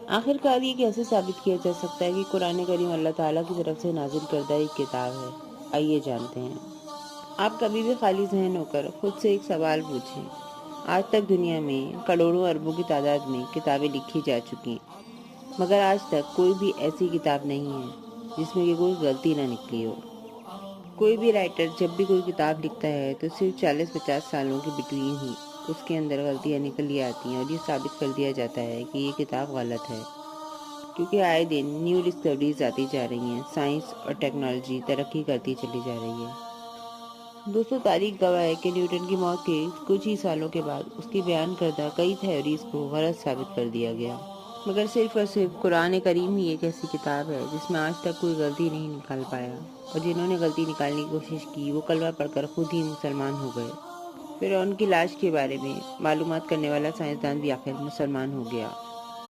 आखिरकार ये कैसे साबित किया जा सकता है कि कुरान करीम अल्लाह ताला की तरफ से नाजिल करदा एक किताब है? आइए जानते हैं। आप कभी भी खाली ज़हन होकर खुद से एक सवाल पूछें। आज तक दुनिया में करोड़ों अरबों की तादाद में किताबें लिखी जा चुकी हैं, मगर आज तक कोई भी ऐसी किताब नहीं है जिसमें कि कोई गलती ना निकली हो। कोई भी राइटर जब भी कोई किताब लिखता है तो सिर्फ 40-50 सालों के बिटवीन ही उसके अंदर गलतियाँ निकल ही आती हैं और ये साबित कर दिया जाता है कि ये किताब गलत है, क्योंकि आए दिन न्यू डिस्कवरीज आती जा रही हैं, साइंस और टेक्नोलॉजी तरक्की करती चली जा रही है। दोस्तों, तारीख गवाह है कि न्यूटन की मौत के कुछ ही सालों के बाद उसकी बयान करदा कई थ्योरीज को गलत साबित कर दिया गया, मगर सिर्फ और सिर्फ कुरान करीम ही एक ऐसी किताब है जिसमें आज तक कोई गलती नहीं निकाल पाया, और जिन्होंने गलती निकालने की कोशिश की वो कलमा पढ़कर खुद ही मुसलमान हो गए। फिर उनकी लाश के बारे में मालूमात करने वाला साइंसदान भी आखिर मुसलमान हो गया।